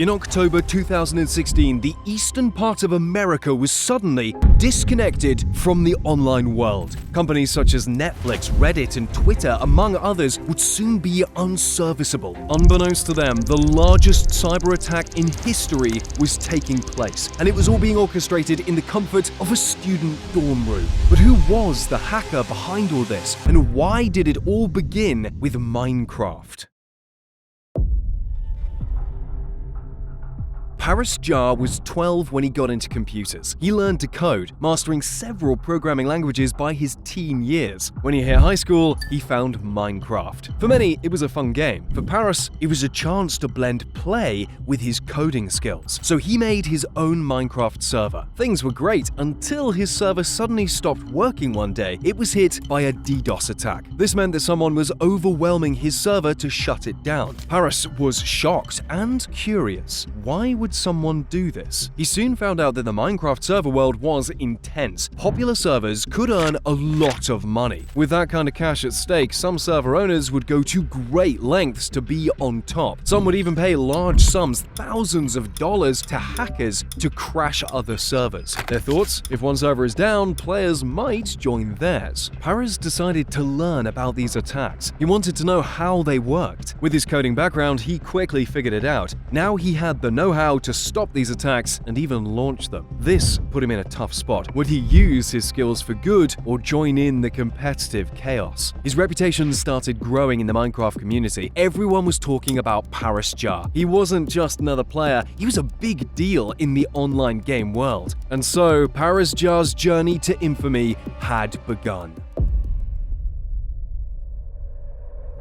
In October 2016, the eastern part of America was suddenly disconnected from the online world. Companies such as Netflix, Reddit, and Twitter, among others, would soon be unserviceable. Unbeknownst to them, the largest cyber attack in history was taking place, and it was all being orchestrated in the comfort of a student dorm room. But who was the hacker behind all this, and why did it all begin with Minecraft? Paris Jar was 12 when he got into computers. He learned to code, mastering several programming languages by his teen years. When he hit high school, he found Minecraft. For many, it was a fun game. For Paris, it was a chance to blend play with his coding skills. So he made his own Minecraft server. Things were great until his server suddenly stopped working one day. It was hit by a DDoS attack. This meant that someone was overwhelming his server to shut it down. Paris was shocked and curious. Why would someone do this? He soon found out that the Minecraft server world was intense. Popular servers could earn a lot of money. With that kind of cash at stake, some server owners would go to great lengths to be on top. Some would even pay large sums, thousands of dollars, to hackers to crash other servers. Their thoughts? If one server is down, players might join theirs. Paris decided to learn about these attacks. He wanted to know how they worked. With his coding background, he quickly figured it out. Now he had the know-how to stop these attacks and even launch them. This put him in a tough spot. Would he use his skills for good or join in the competitive chaos? His reputation started growing in the Minecraft community. Everyone was talking about Paris Jar. He wasn't just another player, he was a big deal in the online game world. And so, Paris Jar's journey to infamy had begun.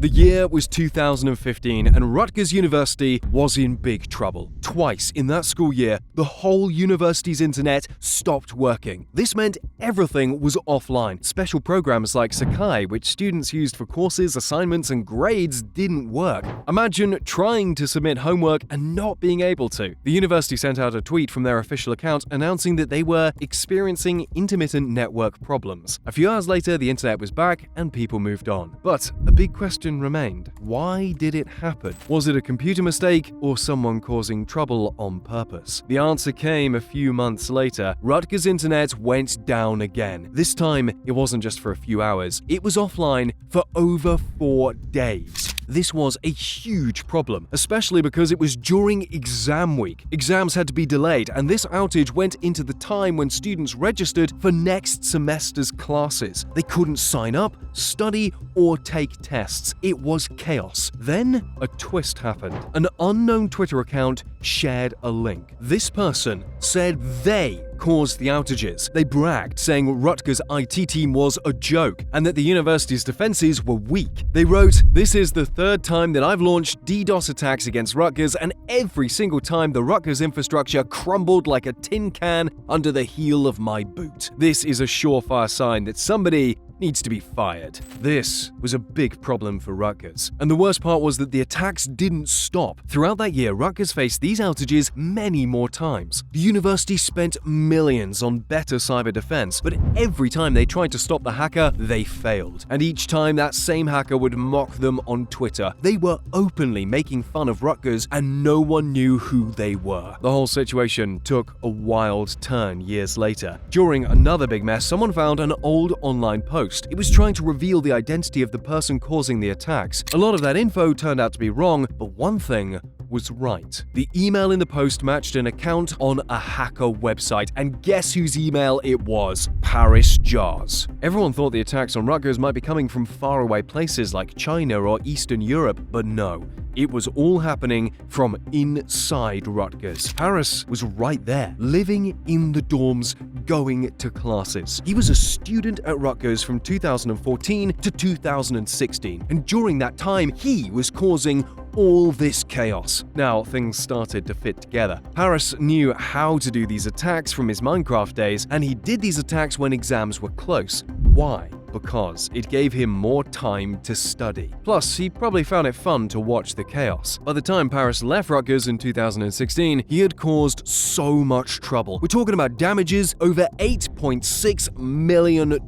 The year was 2015, and Rutgers University was in big trouble. Twice in that school year, the whole university's internet stopped working. This meant everything was offline. Special programs like Saga, which students used for courses, assignments, and grades, didn't work. Imagine trying to submit homework and not being able to. The university sent out a tweet from their official account announcing that they were experiencing intermittent network problems. A few hours later, the internet was back and people moved on. But a big question remained. Why did it happen? Was it a computer mistake or someone causing trouble on purpose? The answer came a few months later. Rutgers' internet went down again. This time, it wasn't just for a few hours. It was offline for over 4 days. This was a huge problem, especially because it was during exam week. Exams had to be delayed, and this outage went into the time when students registered for next semester's classes. They couldn't sign up, study, or take tests. It was chaos. Then, a twist happened. An unknown Twitter account shared a link. This person said they caused the outages. They bragged, saying Rutgers' IT team was a joke and that the university's defenses were weak. They wrote, "This is the third time that I've launched DDoS attacks against Rutgers, and every single time the Rutgers infrastructure crumbled like a tin can under the heel of my boot. This is a surefire sign that somebody needs to be fired." This was a big problem for Rutgers. And the worst part was that the attacks didn't stop. Throughout that year, Rutgers faced these outages many more times. The university spent millions on better cyber defense, but every time they tried to stop the hacker, they failed. And each time that same hacker would mock them on Twitter. They were openly making fun of Rutgers, and no one knew who they were. The whole situation took a wild turn years later. During another big mess, someone found an old online post. It was trying to reveal the identity of the person causing the attacks. A lot of that info turned out to be wrong, but one thing was right. The email in the post matched an account on a hacker website, and guess whose email it was? Paris Jar's. Everyone thought the attacks on Rutgers might be coming from faraway places like China or Eastern Europe, but no. It was all happening from inside Rutgers. Paris was right there, living in the dorms, going to classes. He was a student at Rutgers from 2014 to 2016, and during that time, he was causing all this chaos. Now, things started to fit together. Paris knew how to do these attacks from his Minecraft days, and he did these attacks when exams were close. Why? because it gave him more time to study. Plus, he probably found it fun to watch the chaos. By the time Paris left Rutgers in 2016, he had caused so much trouble. We're talking about damages over $8.6 million.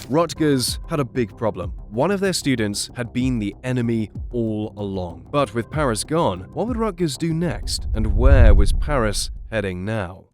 Rutgers had a big problem. One of their students had been the enemy all along. But with Paris gone, what would Rutgers do next? And where was Paris heading now?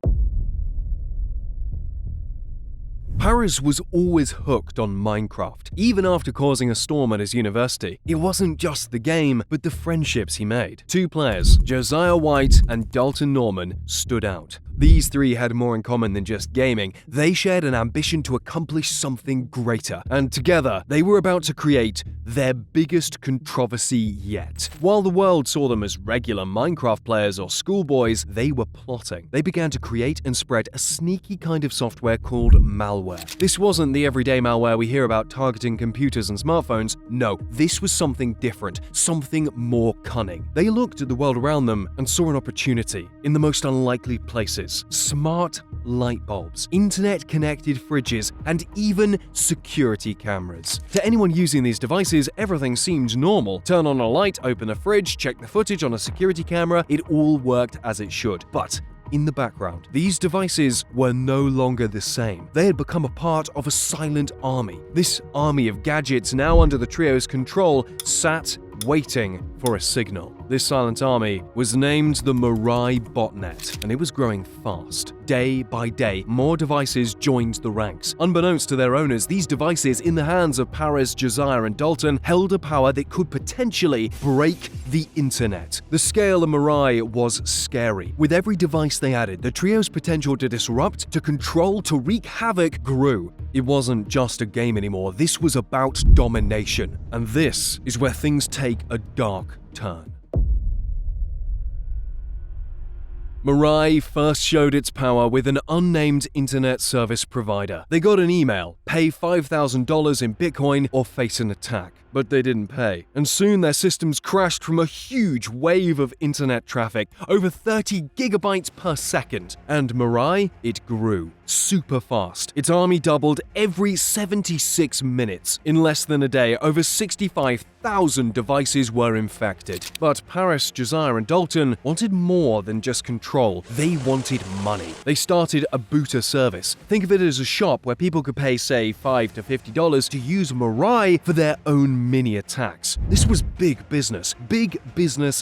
Paris was always hooked on Minecraft, even after causing a storm at his university. It wasn't just the game, but the friendships he made. Two players, Josiah White and Dalton Norman, stood out. These three had more in common than just gaming. They shared an ambition to accomplish something greater, and together, they were about to create their biggest controversy yet. While the world saw them as regular Minecraft players or schoolboys, they were plotting. They began to create and spread a sneaky kind of software called malware. This wasn't the everyday malware we hear about targeting computers and smartphones. No, this was something different, something more cunning. They looked at the world around them and saw an opportunity in the most unlikely places. Smart light bulbs, internet-connected fridges, and even security cameras. To anyone using these devices, everything seemed normal. Turn on a light, open a fridge, check the footage on a security camera, it all worked as it should. But in the background, these devices were no longer the same. They had become a part of a silent army. This army of gadgets, now under the trio's control, sat waiting for a signal. This silent army was named the Mirai Botnet, and it was growing fast. Day by day, more devices joined the ranks. Unbeknownst to their owners, these devices in the hands of Paris, Josiah, and Dalton held a power that could potentially break the internet. The scale of Mirai was scary. With every device they added, the trio's potential to disrupt, to control, to wreak havoc grew. It wasn't just a game anymore, this was about domination. And this is where things take a dark turn. Mirai first showed its power with an unnamed internet service provider. They got an email, pay $5,000 in Bitcoin or face an attack. But they didn't pay. And soon their systems crashed from a huge wave of internet traffic, over 30 gigabytes per second. And Mirai, it grew super fast. Its army doubled every 76 minutes. In less than a day, over 65,000 devices were infected. But Paris, Josiah, and Dalton wanted more than just control. They wanted money. They started a booter service. Think of it as a shop where people could pay, say, $5 to $50 to use Mirai for their own mini attacks. This was big business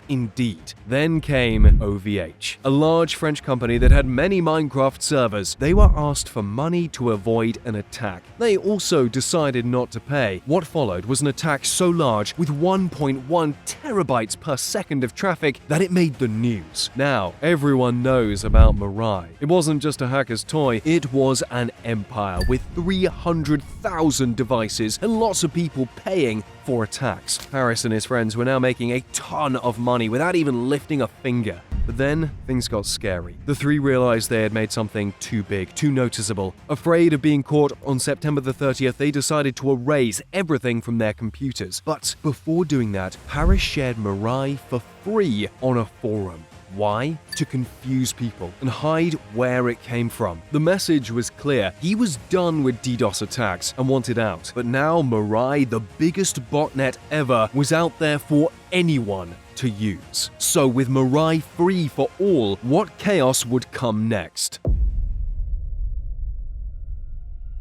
indeed. Then came OVH, a large French company that had many Minecraft servers. They were asked for money to avoid an attack. They also decided not to pay. What followed was an attack so large, with 1.1 terabytes per second of traffic, that it made the news. Now, everyone knows about Mirai. It wasn't just a hacker's toy, it was an empire with 300,000 devices and lots of people paying for attacks. Paris and his friends were now making a ton of money without even lifting a finger. But then, things got scary. The three realized they had made something too big, too noticeable. Afraid of being caught on September the 30th, they decided to erase everything from their computers. But before doing that, Paris shared Mirai for free on a forum. Why? To confuse people and hide where it came from. The message was clear. He was done with DDoS attacks and wanted out. But now Mirai, the biggest botnet ever, was out there for anyone to use. So with Mirai free for all, what chaos would come next?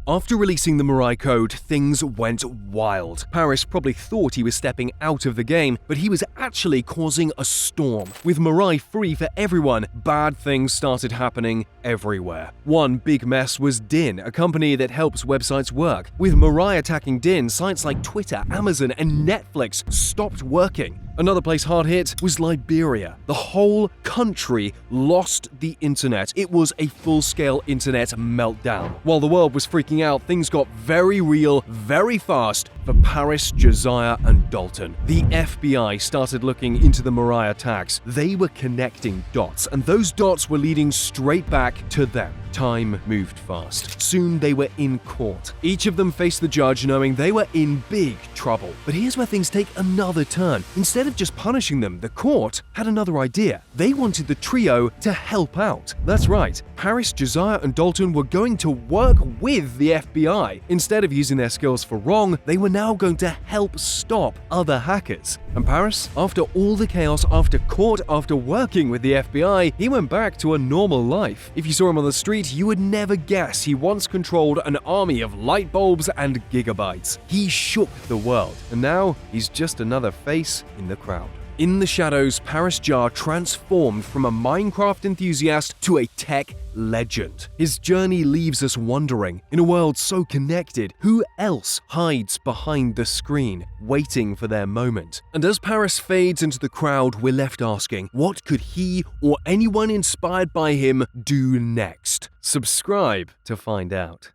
After releasing the Mirai code, things went wild. Paris probably thought he was stepping out of the game, but he was actually causing a storm. With Mirai free for everyone, bad things started happening everywhere. One big mess was Din, a company that helps websites work. With Mirai attacking Din, sites like Twitter, Amazon, and Netflix stopped working. Another place hard hit was Liberia. The whole country lost the internet. It was a full-scale internet meltdown. While the world was freaking out, things got very real, very fast for Paris, Josiah, and Dalton. The FBI started looking into the Mirai attacks. They were connecting dots, and those dots were leading straight back to them. Time moved fast. Soon they were in court. Each of them faced the judge knowing they were in big trouble. But here's where things take another turn. Instead of just punishing them, the court had another idea. They wanted the trio to help out. That's right, Paris, Josiah, and Dalton were going to work with the FBI. Instead of using their skills for wrong, they were now going to help stop other hackers. And Paris, after all the chaos, after court, after working with the FBI, he went back to a normal life. If you saw him on the street, you would never guess he once controlled an army of light bulbs and gigabytes. He shook the world, and now he's just another face in the crowd. In the shadows, Paris Jar transformed from a Minecraft enthusiast to a tech legend. His journey leaves us wondering, in a world so connected, who else hides behind the screen, waiting for their moment? And as Paris fades into the crowd, we're left asking, what could he or anyone inspired by him do next? Subscribe to find out.